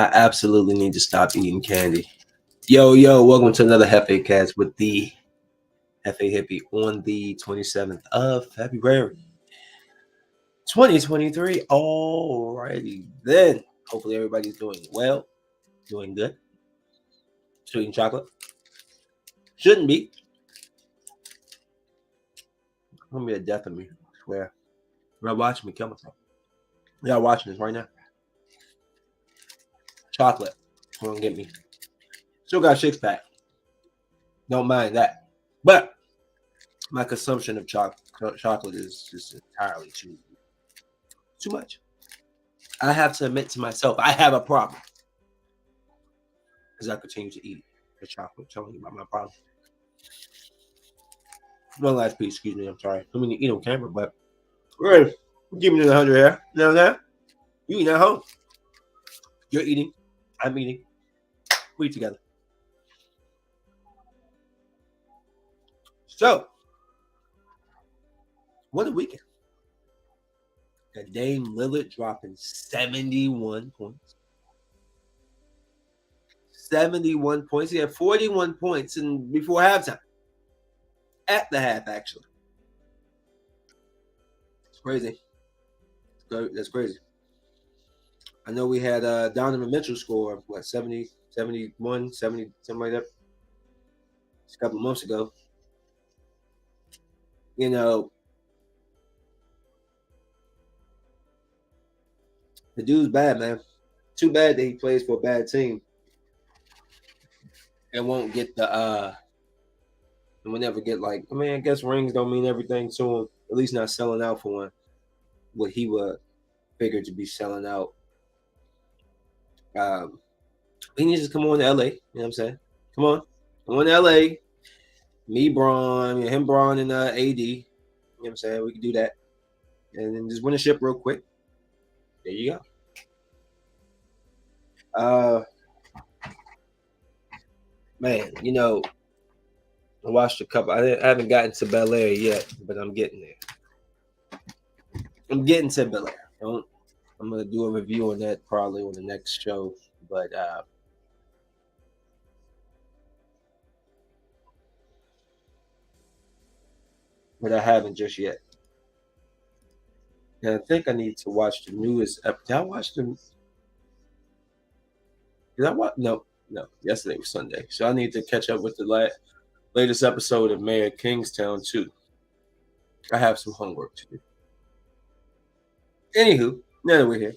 I absolutely need to stop eating candy. Yo, welcome to another JefeCast with the Hefe Hippie on the 27th of February, 2023. Alrighty then. Hopefully everybody's doing well, doing good. Still eating chocolate. Shouldn't be. Gonna be a death of me, I swear. You're not watching me kill myself. Y'all watching this right now. Chocolate. Gonna get me. Still got a six-pack. Don't mind that. But my consumption of chocolate is just entirely too much. I have to admit to myself, I have a problem. As I continue to eat the chocolate, telling you about my problem. One last piece, excuse me, I'm sorry. I mean, to eat on camera, but we're give me the 100 here. You know that? You eat at home. You're eating. I'm eating. We eat together. So, what a weekend. Got Dame Lillard dropping 71 points. 71 points. He had 41 points before halftime. At the half, actually. It's crazy. That's crazy. I know we had Donovan Mitchell score, 70, 71, 70, something like that. Just a couple of months ago. You know, the dude's bad, man. Too bad that he plays for a bad team and won't get the and will never get I guess rings don't mean everything to him. At least not selling out for one. What he would figure to be selling out. He needs to come on to LA. You know what I'm saying? Come on to LA. Me, Braun, him, Braun, and AD. You know what I'm saying? We can do that. And then just win a ship real quick. There you go. Man, I watched a couple. I haven't gotten to Bel Air yet, but I'm getting there. I'm getting to Bel Air. I'm gonna do a review on that probably on the next show, but I haven't just yet. And I think I need to watch the newest episode. Did I watch them? Did I watch? No. Yesterday was Sunday, so I need to catch up with the latest episode of Mayor Kingstown too. I have some homework to do. Anywho, now that we're here,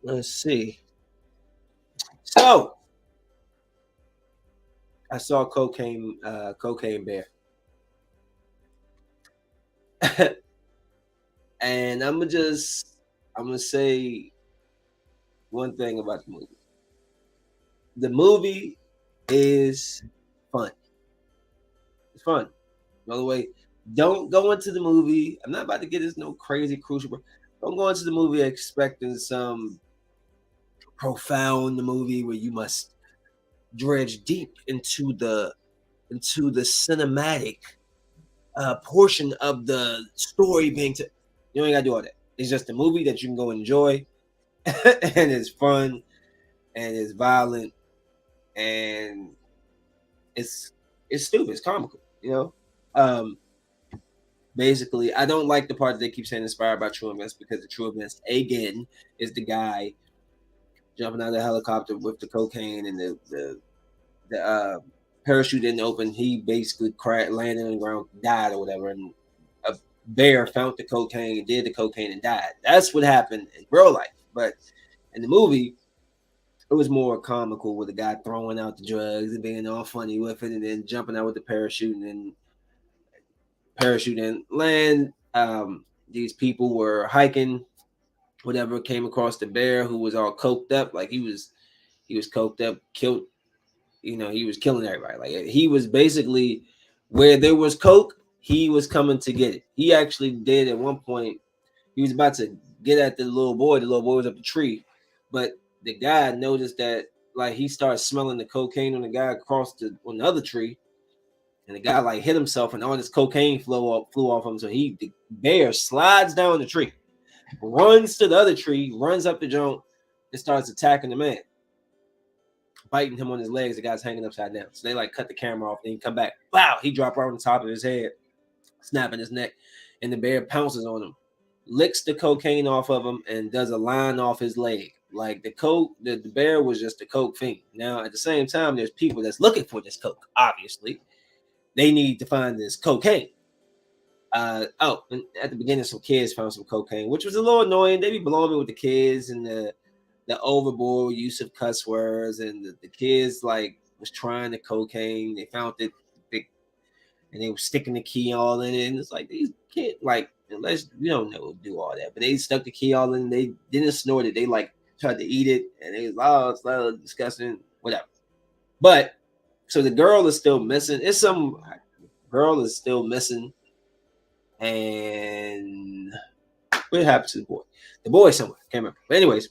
let's see. So I saw Cocaine Bear. And I'm gonna say one thing about the movie. The movie is fun. It's fun. By the way, don't go into the movie. I'm not about to get this no crazy crucial. Don't go into the movie expecting some profound movie where you must dredge deep into the cinematic portion of the story being. You ain't gotta do all that. It's just a movie that you can go enjoy, and it's fun, and it's violent, and it's stupid. It's comical, Basically, I don't like the part that they keep saying inspired by true events because the true events again is the guy jumping out of the helicopter with the cocaine and the parachute didn't open. He basically landed on the ground, died or whatever, and a bear found the cocaine, did the cocaine, and died. That's what happened in real life. But in the movie, it was more comical with the guy throwing out the drugs and being all funny with it, and then jumping out with the parachute and land. These people were hiking, whatever, came across the bear who was all coked up, like he was coked up, killed. He was killing everybody. Like he was basically where there was coke, he was coming to get it. He actually did at one point. He was about to get at the little boy. The little boy was up the tree, but the guy noticed that he started smelling the cocaine on the guy on the other tree, and the guy like hit himself, and all this cocaine flew off him. So the bear slides down the tree, runs to the other tree, runs up the joint, and starts attacking the man, biting him on his legs. The guy's hanging upside down. So they like cut the camera off, and he come back. Wow, he dropped right on the top of his head, snapping his neck, and the bear pounces on him, licks the cocaine off of him, and does a line off his leg. Like the bear was just a coke fiend. Now at the same time, there's people that's looking for this coke. Obviously, they need to find this cocaine. And at the beginning, some kids found some cocaine, which was a little annoying. They be blowing with the kids and the overboard use of cuss words, and the kids like was trying the cocaine. They found it, and they were sticking the key all in it. And it's like these kids, like, unless you don't know do all that, but they stuck the key all in. They didn't snort it. They like tried to eat it, and it was it's so disgusting, whatever. But so the girl is still missing. It's some girl is still missing, and what happened to the boy? The boy somewhere, can't remember. But anyways,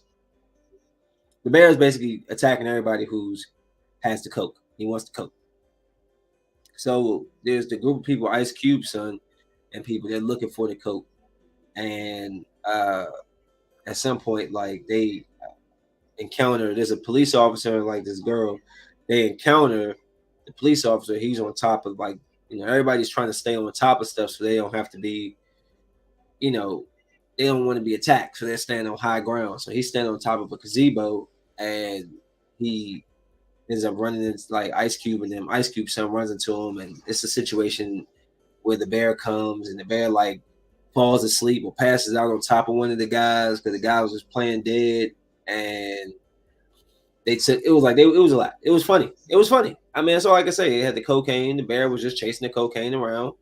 the bear is basically attacking everybody who's has the coke. He wants the coke. So there's the group of people, Ice Cube, son, and people they're looking for the coke, and at some point, like they encounter. There's a police officer and like this girl. They encounter the police officer. He's on top of like everybody's trying to stay on top of stuff so they don't have to be, they don't want to be attacked. So they're standing on high ground. So he's standing on top of a gazebo and he ends up running into like Ice Cube, and then Ice Cube's son runs into him, and it's a situation where the bear comes and the bear like falls asleep or passes out on top of one of the guys because the guy was just playing dead, and they took it was like it was a lot. It was funny. It was funny. I mean, that's all I can say. It had the cocaine. The bear was just chasing the cocaine around.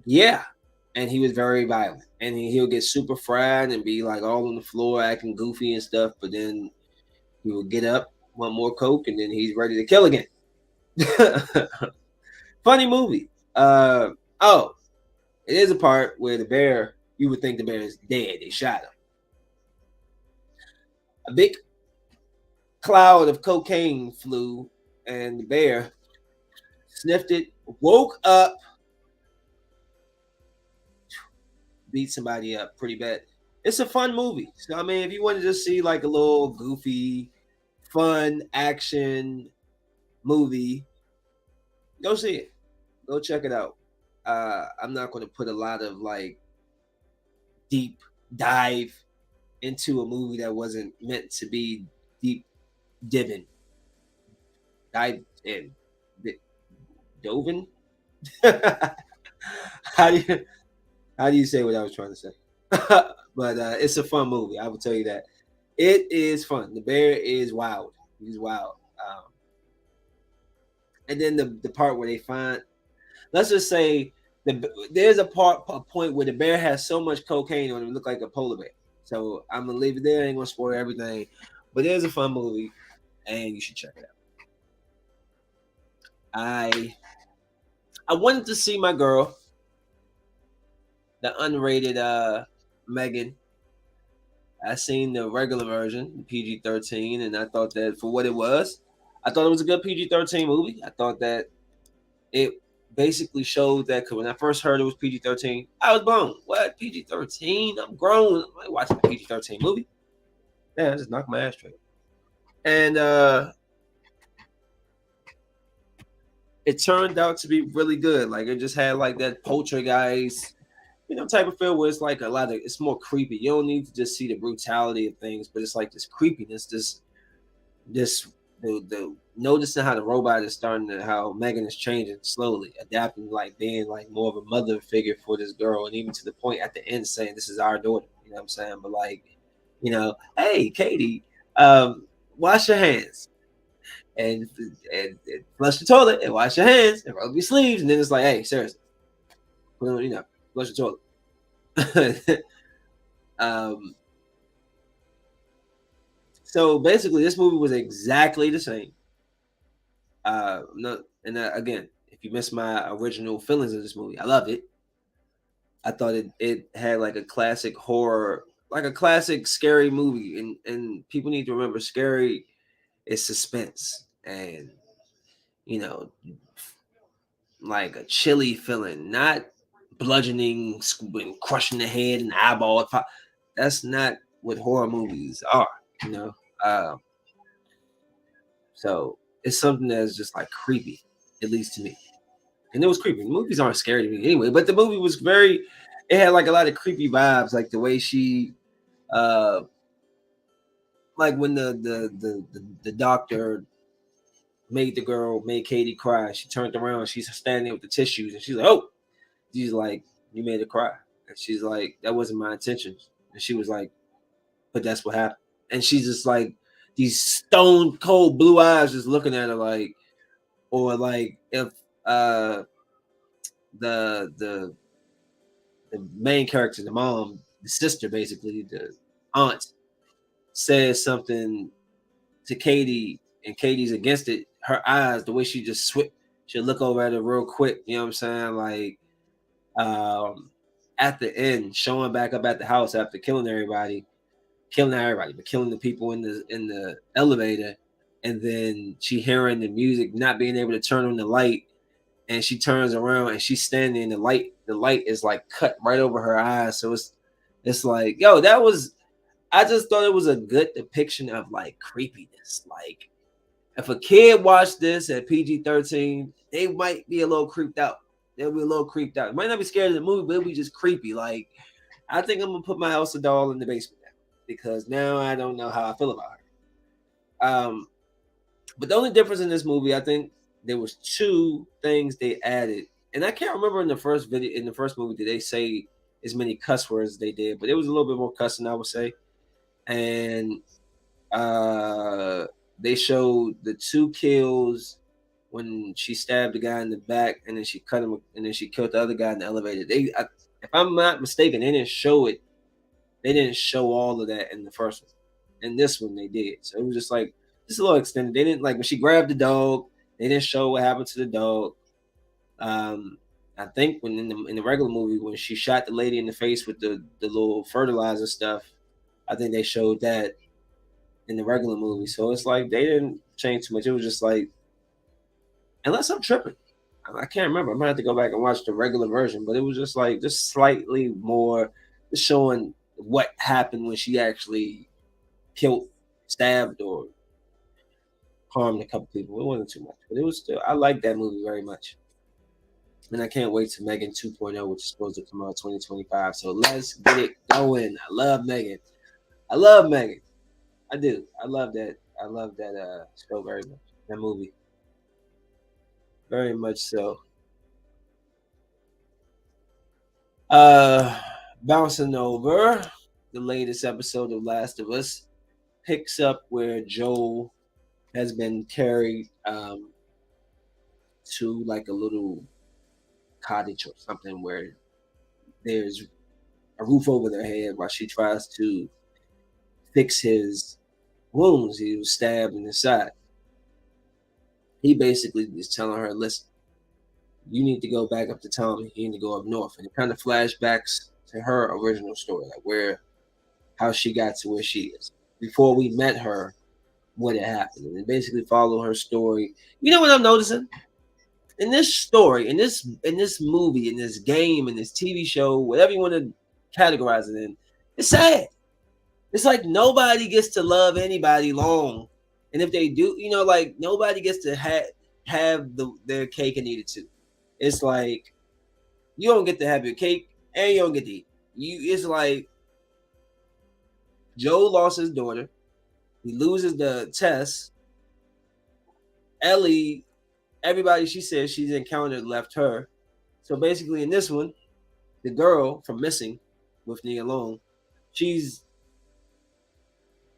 Yeah, and he was very violent, and he'll get super fried and be like all on the floor acting goofy and stuff, but then he will get up, want more coke, and then he's ready to kill again. Funny movie. It is a part where the bear, you would think the bear is dead. They shot him. A big cloud of cocaine flew, and the bear sniffed it, woke up, beat somebody up pretty bad. It's a fun movie. So I mean, if you want to just see like a little goofy, fun action movie, go see it. Go check it out. I'm not going to put a lot of like deep dive into a movie that wasn't meant to be deep diving. Dive in. Dovin? How do you say what I was trying to say? But it's a fun movie. I will tell you that. It is fun. The bear is wild. He's wild. And then the part where they find, let's just say there's a point where the bear has so much cocaine on him, it look like a polar bear. So I'm gonna leave it there. I ain't gonna spoil everything, but there's a fun movie, and you should check it out. I wanted to see my girl, the unrated Megan. I seen the regular version, PG-13, and I thought that for what it was, I thought it was a good PG-13 movie. I thought that it basically showed that, because when I first heard it was PG-13, I was blown. What, PG-13? I'm grown. I'm like watching a PG-13 movie. Yeah, I just knocked my ass straight. And it turned out to be really good. Like it just had like that poltergeist, type of feel where it's like it's more creepy. You don't need to just see the brutality of things, but it's like this creepiness, the noticing how the robot is how Megan is changing slowly, adapting, like being like more of a mother figure for this girl, and even to the point at the end saying, "This is our daughter." You know what I'm saying? But like, hey, Katie, wash your hands and flush the toilet and wash your hands and rub your sleeves, and then it's like, hey, seriously, flush the toilet. So basically, this movie was exactly the same. Again, if you missed my original feelings of this movie, I loved it. I thought it had like a classic horror, like a classic scary movie, and people need to remember, scary is suspense, and you know, like a chilly feeling, not bludgeoning, crushing the head and the eyeball. That's not what horror movies are, you know. Uh, so it's something that's just like creepy, at least to me. And it was creepy. Movies aren't scary to me anyway, but the movie was very. It had like a lot of creepy vibes, like the way she, uh, like when the doctor made Katie cry. She turned around, she's standing there with the tissues, and she's like, "Oh," she's like, "You made her cry," and she's like, "That wasn't my intentions," and she was like, "But that's what happened," and she's just like these stone cold blue eyes just looking at her like, or like if uh the the the main character, the mom, the sister, basically the aunt, says something to Katie and Katie's against it, her eyes, the way she just she'll look over at her real quick, you know what I'm saying? Like at the end, showing back up at the house after but killing the people in the elevator, and then she hearing the music, not being able to turn on the light, and she turns around and she's standing in the light is like cut right over her eyes. So it's like, yo, that was I just thought it was a good depiction of like creepiness. Like if a kid watched this at PG-13, they might be a little creeped out. They'll be a little creeped out. Might not be scared of the movie, but it'll be just creepy. Like I think I'm gonna put my Elsa doll in the basement now because now I don't know how I feel about her. But the only difference in this movie, I think there was two things they added, and I can't remember in the first movie, did they say as many cuss words as they did, but it was a little bit more cussing, I would say. And uh, they showed the two kills when she stabbed the guy in the back, and then she cut him, and then she killed the other guy in the elevator. If I'm not mistaken, they didn't show it. They didn't show all of that in the first one. In this one, they did. So it was just a little extended. They didn't like when she grabbed the dog. They didn't show what happened to the dog. Um, I think when in the regular movie when she shot the lady in the face with the little fertilizer stuff, I think they showed that in the regular movie. So it's like they didn't change too much. It was just like, unless I'm tripping, I can't remember. I might have to go back and watch the regular version, but it was just like just slightly more showing what happened when she actually killed, stabbed, or harmed a couple people. It wasn't too much, but it was still. I like that movie very much, and I can't wait to Megan 2.0, which is supposed to come out 2025. So let's get it going. I love Megan. I love Megan. I do. I love that. I love that show very much. That movie, very much so. Uh, Bouncing over, the latest episode of Last of Us picks up where Joel has been carried to like a little cottage or something where there's a roof over their head while she tries to fix his wounds. He was stabbed in the side. He basically is telling her, listen, you need to go back up to town. You need to go up north. And it kind of flashbacks to her original story, like how she got to where she is. Before we met her, what had happened. And basically follow her story. You know what I'm noticing? In this story, in this movie, in this game, in this TV show, whatever you want to categorize it in, it's sad. It's like nobody gets to love anybody long, and if they do, like nobody gets to have their cake and eat it too. It's like you don't get to have your cake and you don't get to eat. It's like Joe lost his daughter. He loses the test. Ellie, everybody she says she's encountered left her. So basically, in this one, the girl from Missing with Nia Long, she's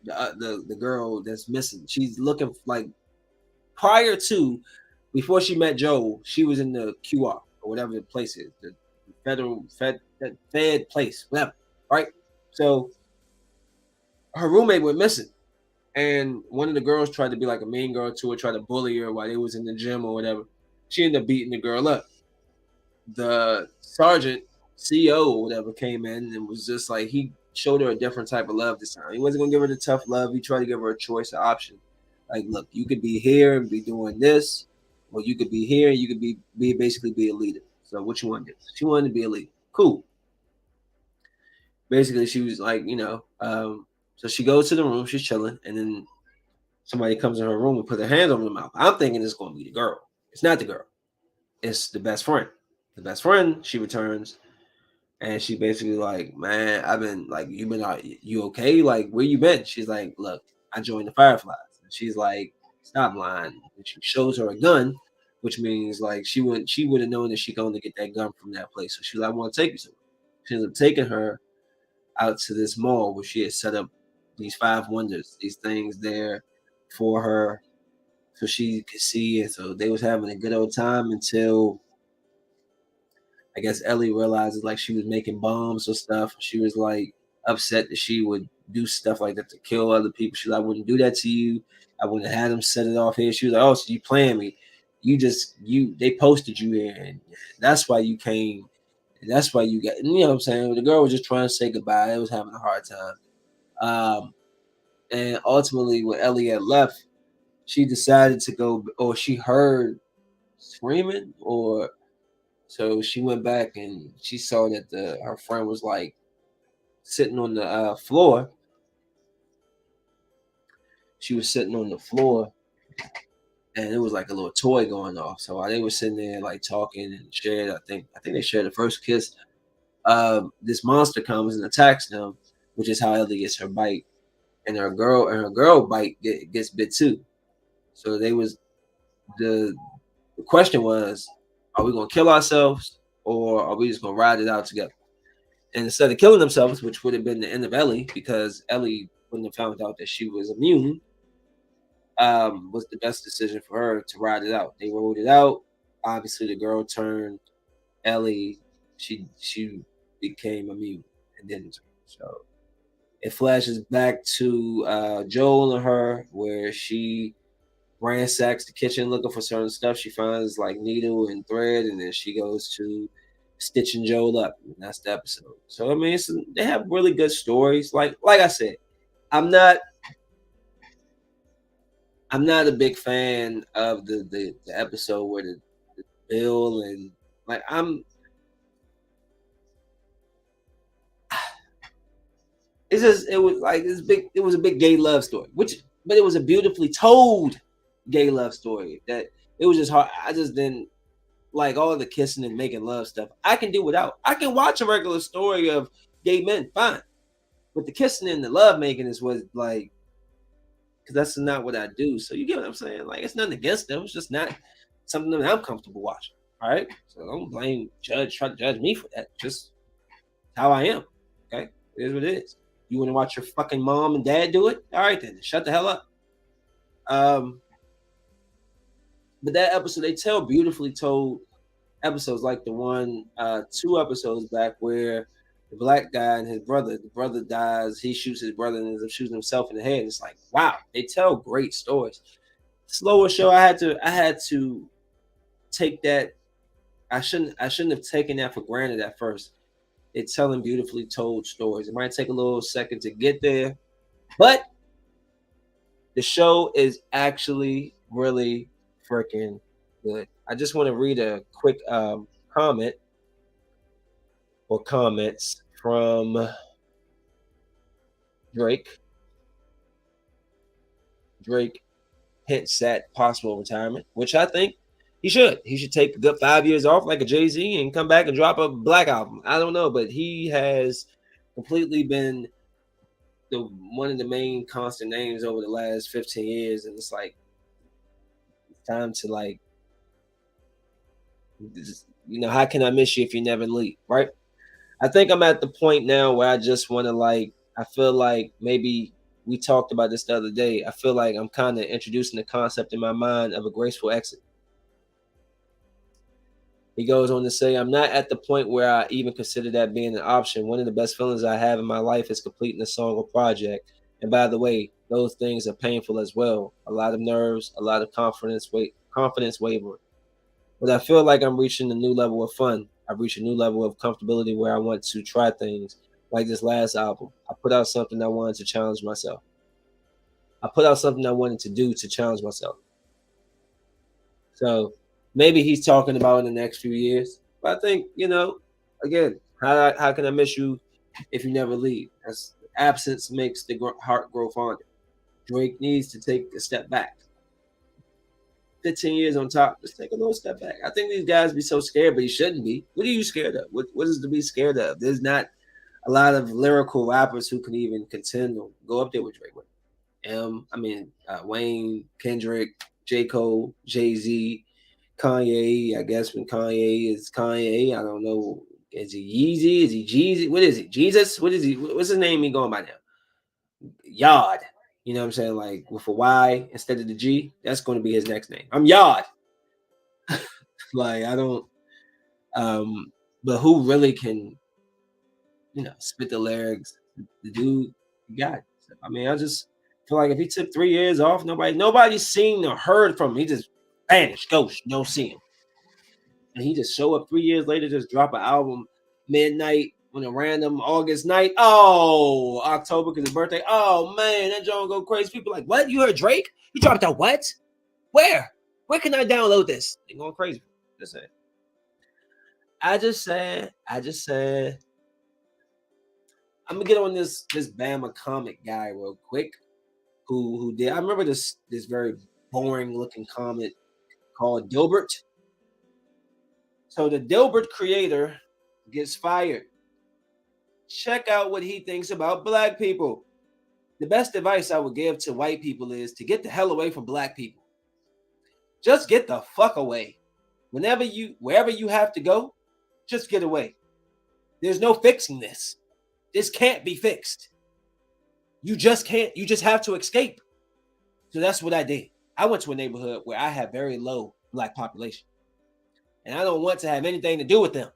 the girl that's missing. She's looking like before she met Joe, she was in the QR or whatever the place is, the fed place, whatever, right? So her roommate went missing, and one of the girls tried to be like a mean girl to her, tried to bully her while they was in the gym or whatever. She ended up beating the girl up. The sergeant, CEO or whatever, came in and was just like, he showed her a different type of love this time. He wasn't gonna give her the tough love. He tried to give her a choice, an option. Like, look, you could be here and be doing this, or you could be here and you could be basically be a leader. So what you want to do? She wanted to be a leader. Cool. Basically, she was like, so she goes to the room, she's chilling, and then somebody comes in her room and put their hands on her mouth. I'm thinking it's going to be the girl. It's not the girl. It's the best friend. The best friend, she returns, and she basically like, man, I've been like, you okay? Like, where you been? She's like, look, I joined the Fireflies. And she's like, stop lying. And she shows her a gun, which means like she would have known that she could only get that gun from that place. So she's like, I want to take you somewhere. She ends up taking her out to this mall where she had set up these 5 wonders, these things there for her so she could see it. So they was having a good old time until I guess Ellie realizes like she was making bombs or stuff. She was like upset that she would do stuff like that to kill other people. She's like, I wouldn't do that to you. I wouldn't have had them set it off here. She was like, oh, so you playing me. They posted you here and that's why you came. And that's why you got, you know what I'm saying? The girl was just trying to say goodbye. It was having a hard time. And ultimately when Ellie had left, she decided to go, or she heard screaming, or so she went back and she saw that her friend was like sitting on the floor. She was sitting on the floor, and it was like a little toy going off. So while they were sitting there like talking and shared, I think they shared the first kiss. This monster comes and attacks them, which is how Ellie gets her bite, and her girl bite gets bit too. So the question was, are we gonna kill ourselves or are we just gonna ride it out together? And instead of killing themselves, which would have been the end of Ellie, because Ellie wouldn't have found out that she was immune, was the best decision for her to ride it out. They rode it out. Obviously, the girl turned Ellie. She became immune and didn't turn. So it flashes back to Joel and her, where she ransacks the kitchen looking for certain stuff. She finds like needle and thread, and then she goes to stitching Joel up. And that's the episode. So I mean, they have really good stories. Like I said, I'm not a big fan of the episode where the Bill and like it's just it was like this big it was a big gay love story, but it was a beautifully told gay love story that it was just hard. I just didn't like all the kissing and making love stuff. I can do without. I can watch a regular story of gay men, fine. But the kissing and the love making is what like because that's not what I do. So you get what I'm saying? Like it's nothing against them. It's just not something that I'm comfortable watching. All right. So don't try to judge me for that. Just how I am. Okay. It is what it is. You want to watch your fucking mom and dad do it? All right then. Shut the hell up. But that episode, they tell beautifully told episodes like the one 2 episodes back where the black guy and the brother dies, he shoots his brother and ends up shooting himself in the head. It's like, wow, they tell great stories. Slower show, I had to take that. I shouldn't have taken that for granted at first. It's telling beautifully told stories. It might take a little second to get there, but the show is actually really freaking good. I just want to read a quick comment or comments from Drake. Drake hints at possible retirement, which I think he should. He should take a good 5 years off like a Jay-Z and come back and drop a Black album. I don't know, but he has completely been one of the main constant names over the last 15 years. And it's like, it's time to like, how can I miss you if you never leave, right? I think I'm at the point now where I just want to like, I feel like maybe we talked about this the other day. I feel like I'm kind of introducing the concept in my mind of a graceful exit. He goes on to say, I'm not at the point where I even consider that being an option. One of the best feelings I have in my life is completing a song or project. And by the way, those things are painful as well. A lot of nerves, a lot of confidence wavering. But I feel like I'm reaching a new level of fun. I've reached a new level of comfortability where I want to try things. Like this last album, I put out something I wanted to challenge myself. I put out something I wanted to do to challenge myself. So maybe he's talking about in the next few years. But I think, again, how can I miss you if you never leave? That's absence makes the heart grow fonder. Drake needs to take a step back. 15 years on top, just take a little step back. I think these guys be so scared, but you shouldn't be. What are you scared of? What is to be scared of? There's not a lot of lyrical rappers who can even contend or go up there with Drake. Wayne, Kendrick, J. Cole, Jay-Z, Kanye. I guess when Kanye is Kanye, I don't know. Is he Yeezy? Is he Jeezy? What is he? Jesus? What is he? What's his name he going by now? Yard. You know what I'm saying? Like with a Y instead of the G. That's going to be his next name. I'm Yard. Like I don't. But who really can, spit the lyrics? The dude, you got it. So, I just feel like if he took 3 years off, nobody's seen or heard from him. He just vanished, ghost, you don't see him. And he just show up 3 years later, just drop an album midnight on a random August night. Oh, October because his birthday. Oh man, that John go crazy. People like, what? You heard Drake? You dropped a what? Where? Where can I download this? They going crazy. Just saying. I just said. I'm gonna get on this Bama comic guy real quick. Who did? I remember this very boring looking comic called Dilbert. So the Dilbert creator gets fired. Check out what he thinks about black people. The best advice I would give to white people is to get the hell away from black people. Just get the fuck away. Wherever you have to go, just get away. There's no fixing this. This can't be fixed. You just can't. You just have to escape. So that's what I did. I went to a neighborhood where I have very low black population. And I don't want to have anything to do with them.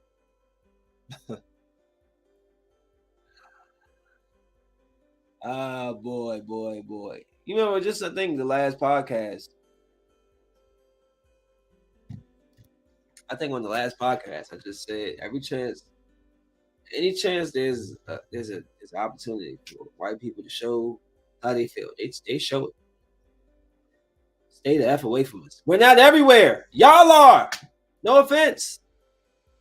Boy. You remember just I think the last podcast. I think on the last podcast I just said any chance there's an opportunity for white people to show how they feel. They show it. Stay the F away from us. We're not everywhere. Y'all are. No offense.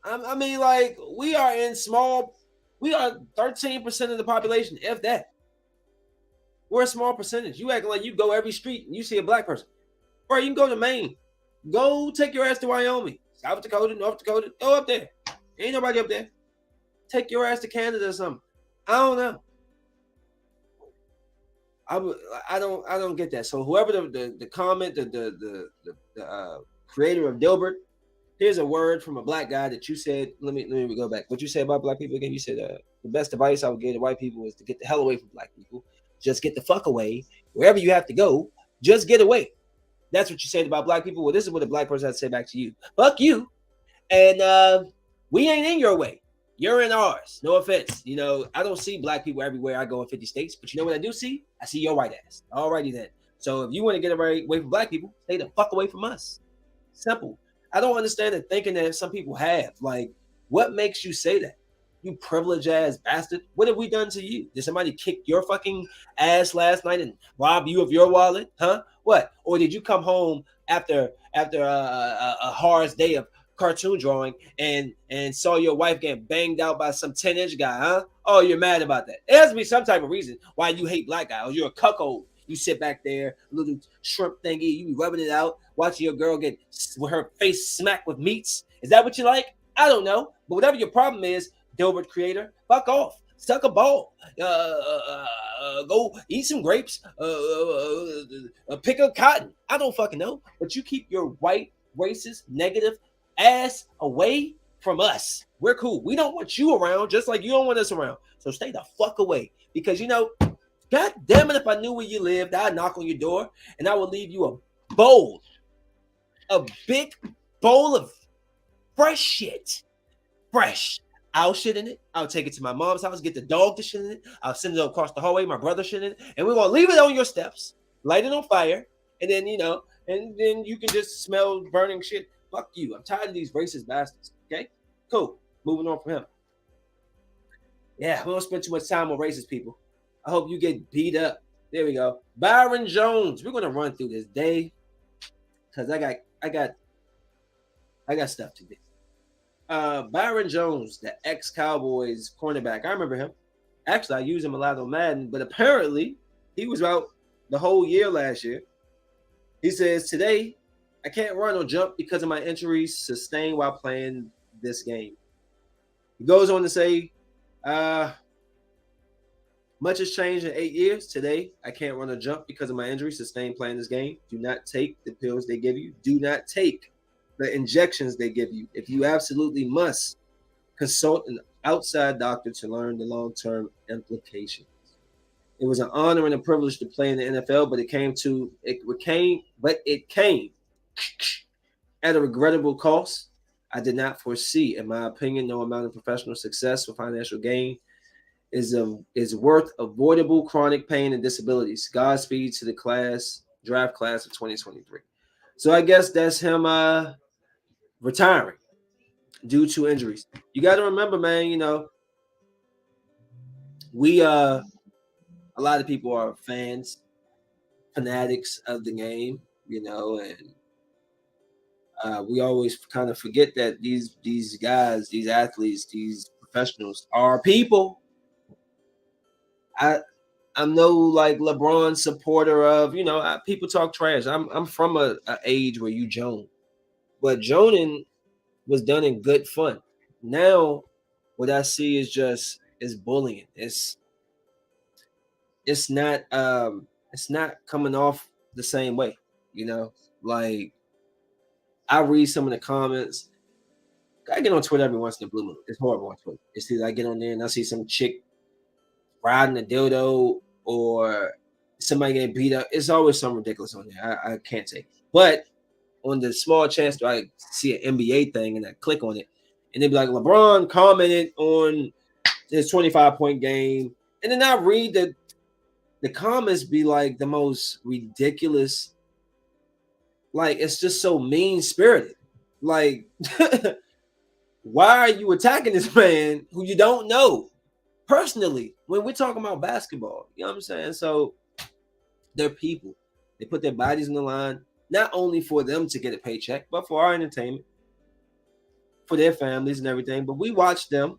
I mean, like, we are 13% of the population, if that. We're a small percentage. You acting like you go every street and you see a black person. Bro, you can go to Maine. Go take your ass to Wyoming, South Dakota, North Dakota. Go up there. Ain't nobody up there. Take your ass to Canada or something. I don't know. I don't get that. So whoever the comment, the creator of Dilbert, here's a word from a black guy that you said. Let me go back. What you said about black people again? You said the best advice I would give to white people is to get the hell away from black people. Just get the fuck away. Wherever you have to go, just get away. That's what you said about black people. Well, this is what a black person has to say back to you. Fuck you. And we ain't in your way. You're in ours. No offense. I don't see black people everywhere I go in 50 states. But you know what I do see? I see your white ass. Alrighty then. So if you want to get away from black people, stay the fuck away from us. Simple. I don't understand the thinking that some people have. Like, what makes you say that? You privileged ass bastard. What have we done to you? Did somebody kick your fucking ass last night and rob you of your wallet? Huh? What? Or did you come home after a hard day of cartoon drawing and saw your wife get banged out by some 10-inch guy? Huh? Oh, you're mad about that. There has to be some type of reason why you hate black guys. You're a cuckold. You sit back there, little shrimp thingy. You be rubbing it out, watching your girl get with her face smacked with meats. Is that what you like? I don't know. But whatever your problem is, Dilbert creator, fuck off. Suck a ball. Go eat some grapes. Pick a cotton. I don't fucking know. But you keep your white, racist, negative ass away from us. We're cool. We don't want you around, just like you don't want us around. So stay the fuck away. Because God damn it, if I knew where you lived, I'd knock on your door and I would leave you a big bowl of fresh shit. Fresh. I'll shit in it. I'll take it to my mom's house, get the dog to shit in it. I'll send it across the hallway, my brother shit in it. And we're going to leave it on your steps, light it on fire. And then, and then you can just smell burning shit. Fuck you. I'm tired of these racist bastards. Okay? Cool. Moving on from him. Yeah, we don't spend too much time on racist people. I hope you get beat up There we go. Byron Jones. We're gonna run through this day because I got stuff to do. Byron Jones, the ex-Cowboys cornerback. I remember him. Actually, I use him a lot on Madden, but apparently he was out the whole year last year. He says, today, I can't run or jump because of my injuries sustained while playing this game. He goes on to say, much has changed in 8 years. Today, I can't run or jump because of my injuries sustained playing this game. Do not take the pills they give you. Do not take the injections they give you. If you absolutely must, consult an outside doctor to learn the long-term implications. It was an honor and a privilege to play in the NFL, but it came at a regrettable cost. I did not foresee, in my opinion, no amount of professional success or financial gain is worth avoidable chronic pain and disabilities. Godspeed to the draft class of 2023. So I guess that's him retiring due to injuries. You got to remember, man, we a lot of people are fanatics of the game, and we always kind of forget that these guys, these athletes, these professionals are people. I'm no like LeBron supporter of, people talk trash. I'm from a age where you joan, but joning was done in good fun. Now, what I see is bullying. It's not coming off the same way, like I read some of the comments. I get on Twitter every once in a blue moon. It's horrible on Twitter. It's either I get on there and I see some chick riding a dildo or somebody getting beat up. It's always something ridiculous on there. I can't say. But on the small chance that I see an NBA thing and I click on it, and they be like, LeBron commented on his 25-point game. And then I read the comments be like the most ridiculous. Like, it's just so mean-spirited. Like, why are you attacking this man who you don't know personally when we're talking about basketball? You know what I'm saying? So they're people. They put their bodies on the line, not only for them to get a paycheck, but for our entertainment, for their families and everything. But we watch them,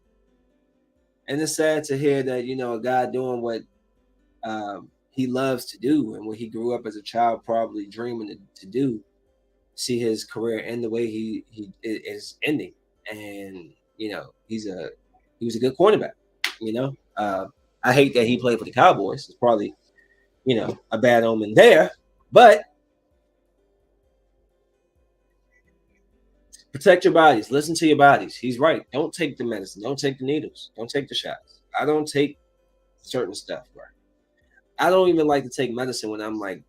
and it's sad to hear that, a guy doing what he loves to do and what he grew up as a child probably dreaming to do, see his career end the way he is ending. And he was a good cornerback. I hate that he played for the Cowboys. It's probably a bad omen there, but protect your bodies. Listen to your bodies. He's right. Don't take the medicine. Don't take the needles. Don't take the shots. I don't take certain stuff, bro. I don't even like to take medicine when I'm like,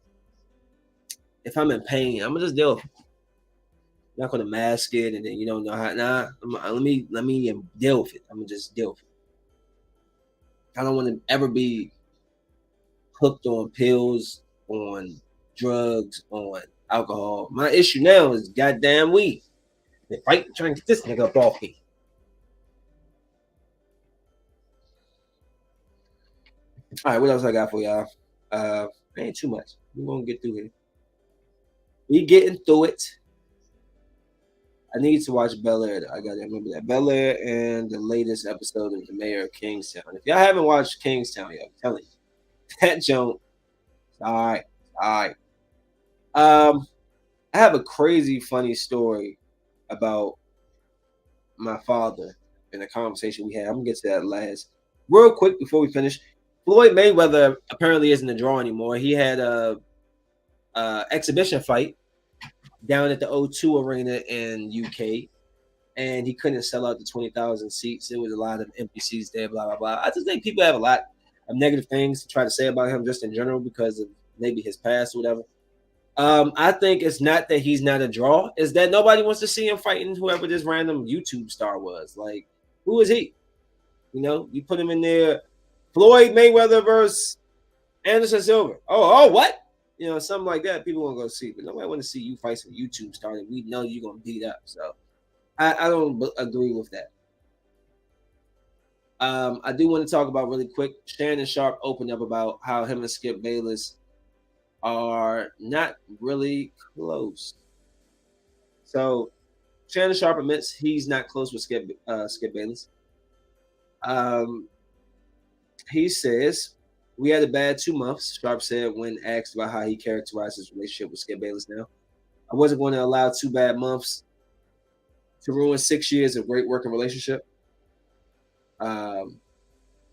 if I'm in pain, I'm gonna just deal with it. I'm not gonna mask it and then you don't know how. Nah, let me deal with it. I'm gonna just deal with it. I don't want to ever be hooked on pills, on drugs, on alcohol. My issue now is goddamn weed. They fight trying to get this nigga up off me. All right, what else I got for y'all? Ain't too much. We're gonna get through here. We getting through it. I need to watch Bel Air. I gotta remember that. Bel Air and the latest episode of The Mayor of Kingstown. If y'all haven't watched Kingstown yet, I'm telling you, that joke. All right. I have a crazy funny story about my father in a conversation we had. I'm gonna get to that last. Real quick before we finish, Floyd Mayweather apparently isn't a draw anymore. He had a exhibition fight down at the O2 Arena in UK, and he couldn't sell out the 20,000 seats. There was a lot of empty seats there, blah, blah, blah. I just think people have a lot of negative things to try to say about him just in general because of maybe his past or whatever. I think it's not that he's not a draw. It's that nobody wants to see him fighting whoever this random YouTube star was. Like, who is he? You put him in there, Floyd Mayweather versus Anderson Silva. Oh, what? Something like that. People won't go see, but nobody want to see you fight some YouTube star that we know you're gonna beat up. So I don't agree with that. I do want to talk about really quick. Shannon Sharp opened up about how him and Skip Bayless are not really close. So Shannon Sharp admits he's not close with Skip Bayless. Um, he says we had a bad 2 months. Sharp said when asked about how he characterized his relationship with Skip Bayless. Now, I wasn't going to allow 2 bad months to ruin 6 years of great working relationship. Um,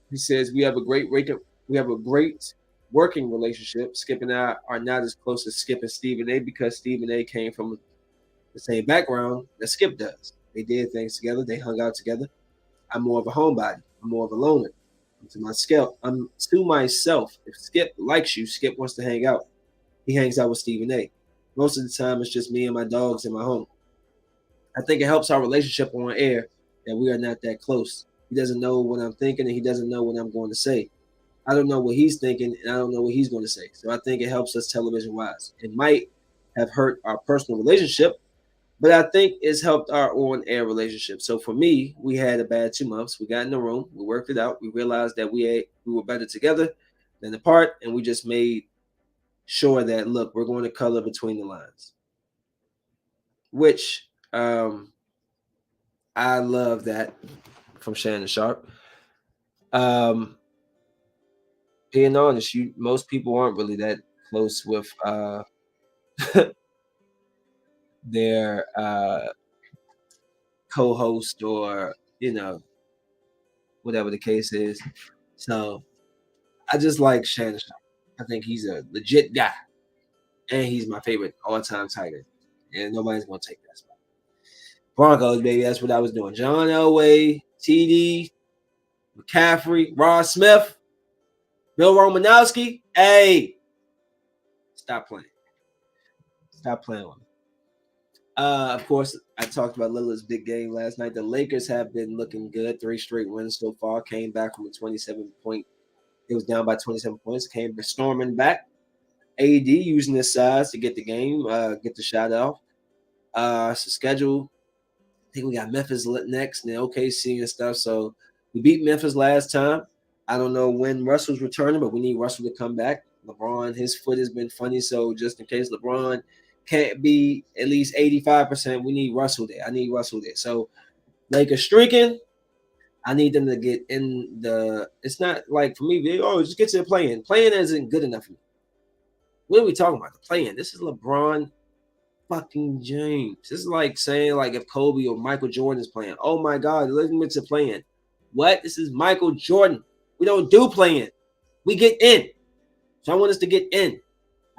he says we have a great working relationship. Skip and I are not as close as Skip and Stephen A because Stephen A came from the same background that Skip does. They did things together. They hung out together. I'm more of a homebody. I'm more of a loner. I'm to myself. If Skip likes you, Skip wants to hang out. He hangs out with Stephen A. Most of the time, it's just me and my dogs in my home. I think it helps our relationship on air that we are not that close. He doesn't know what I'm thinking, and he doesn't know what I'm going to say. I don't know what he's thinking, and I don't know what he's going to say. So I think it helps us television wise. It might have hurt our personal relationship, but I think it's helped our on air relationship. So for me, we had a bad 2 months. We got in the room, we worked it out. We realized that we were better together than apart, and we just made sure that look, we're going to color between the lines. Which I love that from Shannon Sharp. Being honest, most people aren't really that close with their co-host or whatever the case is. So I just like Shannon Sharp. I think he's a legit guy, and he's my favorite all-time tight end, and nobody's gonna take that spot. Broncos, baby, that's what I was doing. John Elway, TD, McCaffrey, Ross Smith, Bill Romanowski. Hey, stop playing. Stop playing with me. Of course, I talked about Lillard's big game last night. The Lakers have been looking good. 3 straight wins so far. Came back from a 27-point. It was down by 27 points. Came storming back. AD using his size to get the game, get the shot off. So schedule. I think we got Memphis next and then OKC and stuff. So we beat Memphis last time. I don't know when Russell's returning, but we need Russell to come back. LeBron, his foot has been funny. So just in case LeBron can't be at least 85%, we need Russell there. I need Russell there. So Lakers streaking. I need them to get in the. It's not like for me, just get to the play-in. Play-in isn't good enough for me. What are we talking about? The play-in. This is LeBron fucking James. This is like saying like if Kobe or Michael Jordan is playing. Oh my God, let's get to play-in. What? This is Michael Jordan. We don't do play-in. We get in. So I want us to get in.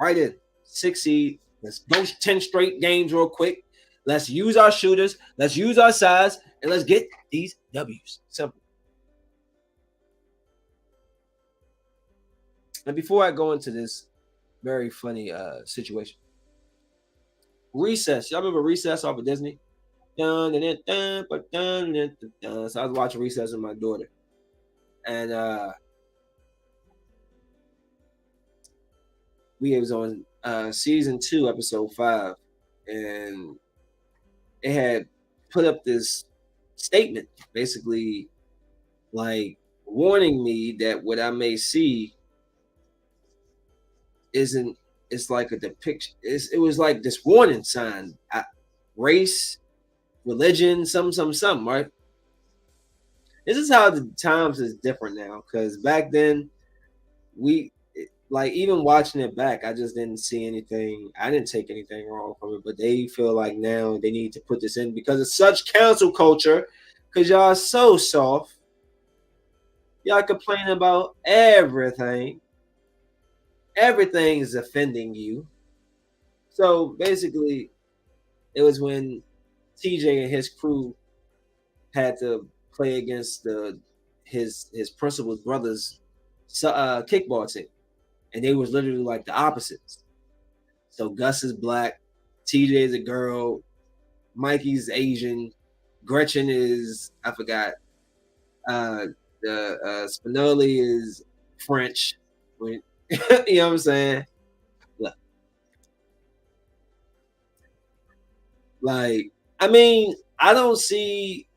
Right in. 6 seed. Let's go 10 straight games real quick. Let's use our shooters. Let's use our size. And let's get these W's. Simple. And before I go into this very funny situation, Recess. Y'all remember Recess off of Disney? So I was watching Recess with my daughter. And we was on season 2, episode 5. And it had put up this statement, basically like warning me that what I may see isn't. It's like a depiction. It was like this warning sign: race, religion, some, right? This is how the times is different now. Because back then, we like even watching it back, I just didn't see anything. I didn't take anything wrong from it, but they feel like now they need to put this in because it's such cancel culture. Because y'all are so soft. Y'all complain about everything. Everything is offending you. So basically, it was when TJ and his crew had to play against his principal's brother's kickball team, and they was literally like the opposites. So Gus is black, TJ is a girl, Mikey's Asian, Gretchen is I forgot. The Spinelli is French. You know what I'm saying? Look, like I mean, I don't see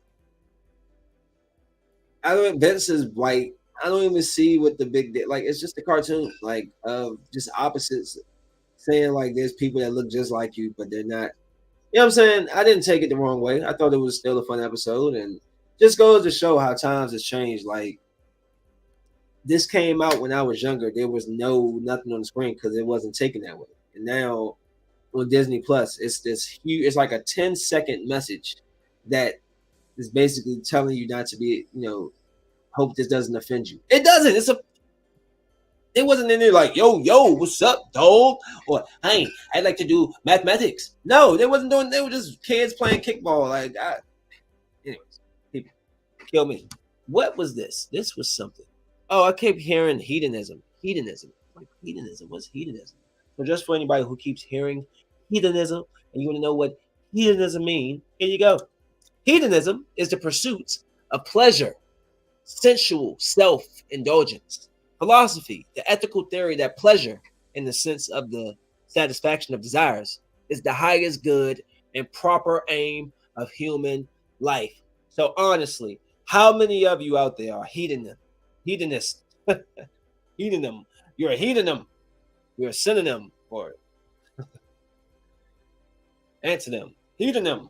I don't. Vince is white. I don't even see what the big like. It's just a cartoon, like of just opposites, saying like there's people that look just like you, but they're not. You know what I'm saying? I didn't take it the wrong way. I thought it was still a fun episode, and just goes to show how times has changed. Like this came out when I was younger. There was nothing on the screen because it wasn't taken that way. And now on Disney Plus, it's this huge. It's like a 10-second message that is basically telling you not to be. Hope this doesn't offend you. It doesn't. It wasn't in there like, yo, what's up, dog? Or hey, I'd like to do mathematics. No, they wasn't doing. They were just kids playing kickball. Anyways, people kill me. What was this? This was something. Oh, I keep hearing hedonism. Hedonism. Like hedonism. What's hedonism? So just for anybody who keeps hearing hedonism and you want to know what hedonism means, here you go. Hedonism is the pursuit of pleasure, sensual self-indulgence. Philosophy, the ethical theory that pleasure, in the sense of the satisfaction of desires, is the highest good and proper aim of human life. So honestly, how many of you out there are hedonists? Hedonym. You're a hedonym. You're a synonym for it. Antonym. Hedonym.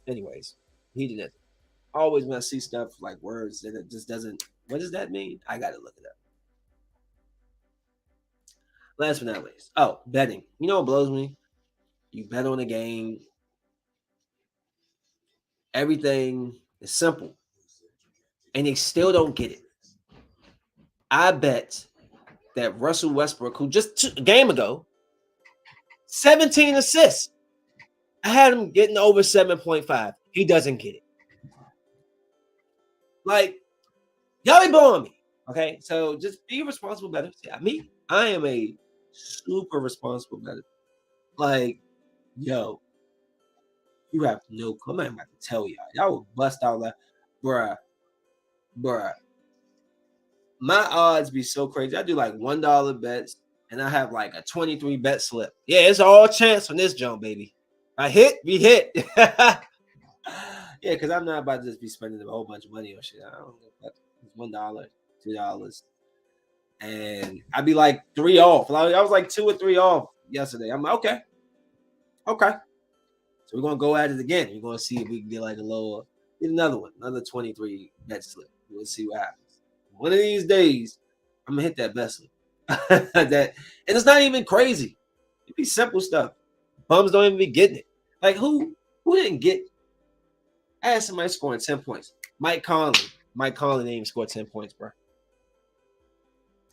Anyways, hedonism. Always when I see stuff like words that it just doesn't. What does that mean? I gotta look it up. Last but not least, betting. You know what blows me? You bet on a game. Everything is simple, and they still don't get it. I bet that Russell Westbrook, who just a game ago, 17 assists. I had him getting over 7.5. He doesn't get it. Like, y'all be blowing me. Okay, so just be responsible better. Yeah, me, I am a super responsible better. Like, yo, you have no clue. I'm not about to tell y'all. Y'all will bust out like, bruh. My odds be so crazy. I do like $1 bets, and I have like a 23 bet slip. Yeah, it's all chance on this jump, baby. I hit, we hit. Yeah, because I'm not about to just be spending a whole bunch of money on shit. I don't know. It's $1, $2, and I'd be like 3 off. I was like 2 or 3 off yesterday. I'm like, okay. So we're gonna go at it again. We're gonna see if we can get like get another one, another 23 bet slip. We'll see what happens. One of these days, I'm gonna hit that bet slip. And it's not even crazy. It be simple stuff. Bums don't even be getting it. Like who didn't get? I had somebody scoring 10 points. Mike Conley. Mike Conley didn't even score 10 points, bro.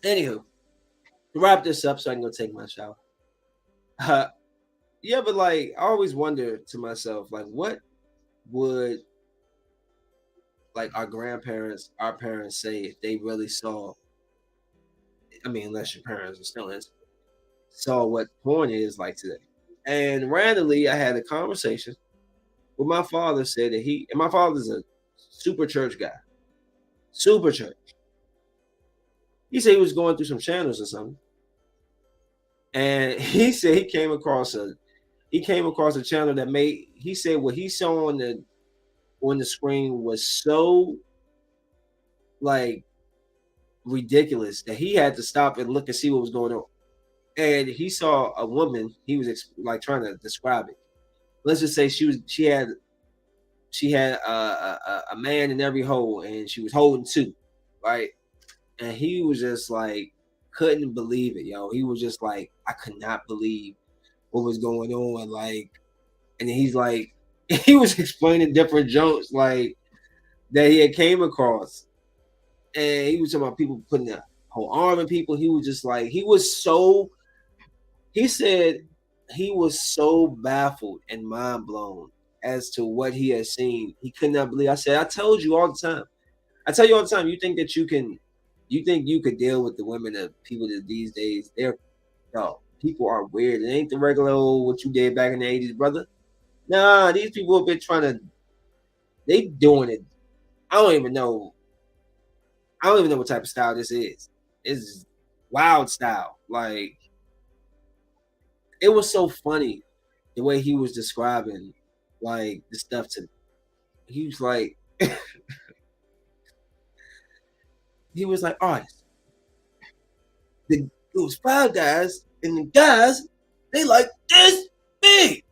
Anywho, to wrap this up so I can go take my shower. Yeah, but like I always wonder to myself, like, what would like our grandparents, our parents say if they really saw? I mean, unless your parents are still in, saw what porn is like today. And randomly, I had a conversation with my father. Said that and my father's a super church guy, super church. He said he was going through some channels or something, and he said he came across a channel that made. He said what he saw on the screen was so like ridiculous that he had to stop and look and see what was going on. And he saw a woman. He was like trying to describe it. Let's just say she had a man in every hole, and she was holding 2, right? And he was just like couldn't believe it, yo. He was just like, I could not believe what was going on, like. And he's like, he was explaining different jokes like that he had came across, and he was talking about people putting a whole arm in people. He was just like, he said he was so baffled and mind blown as to what he had seen. He could not believe. I said, I told you all the time. I tell you all the time, you think you could deal with the women of people that these days, people are weird. It ain't the regular old what you did back in the 80s, brother. Nah, these people have been they doing it. I don't even know what type of style this is. It's wild style. Like, it was so funny the way he was describing like the stuff to me. He was like He was like, all right, it was 5 guys, and the guys, they like this big.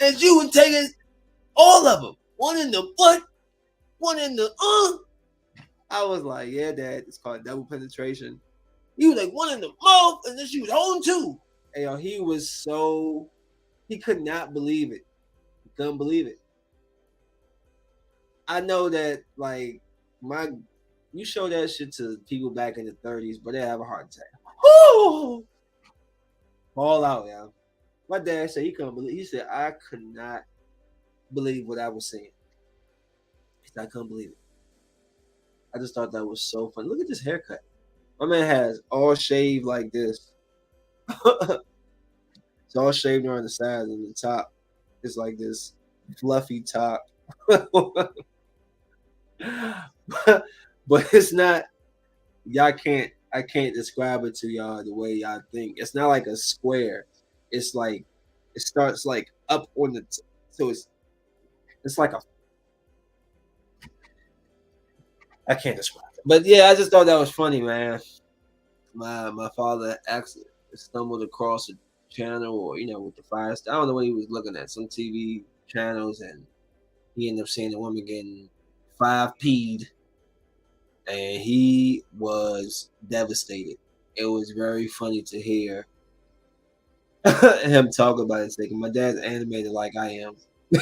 And you were taking all of them. One in the butt, one in the I was like, yeah, Dad, it's called double penetration. He was like, one in the mouth, and then she was holding two. And he was so, he could not believe it. He couldn't believe it. I know that, like, you show that shit to people back in the 30s, but they have a heart attack. Woo! All out, yeah. My dad said he couldn't believe. He said I could not believe what I was seeing. He said I couldn't believe it. I just thought that was so funny. Look at this haircut. My man has all shaved like this. It's all shaved around the sides, and the top is like this fluffy top. But it's not. I can't describe it to y'all the way y'all think. It's not like a square. It's like it starts like up on the so it's like a I can't describe it. But yeah, I just thought that was funny, man. My father actually stumbled across a channel or with the fire. I don't know what he was looking at, some TV channels, and he ended up seeing a woman getting 5P'd, and he was devastated. It was very funny to hear him talk about it. Thinking my dad's animated like I am.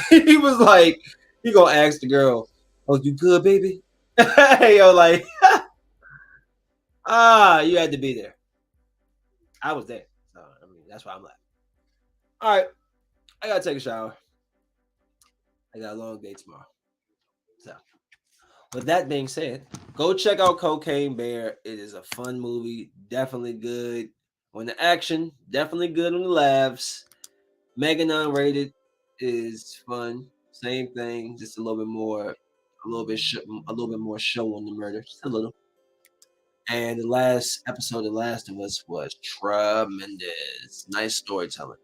He was like, he gonna ask the girl, "Oh, you good, baby?" Yo, like, you had to be there. I was there, so I mean that's why I'm laughing. All right, I gotta take a shower. I got a long day tomorrow. So, with that being said, go check out Cocaine Bear. It is a fun movie, definitely good on the action, definitely good on the laughs. Mega non-rated is fun. Same thing, just a little bit more, a little bit more show on the murder, just a little. And the last episode of The Last of Us was tremendous. Nice storytelling.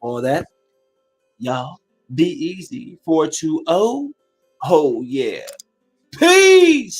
All that, y'all, be easy. 420. Oh, yeah. Peace.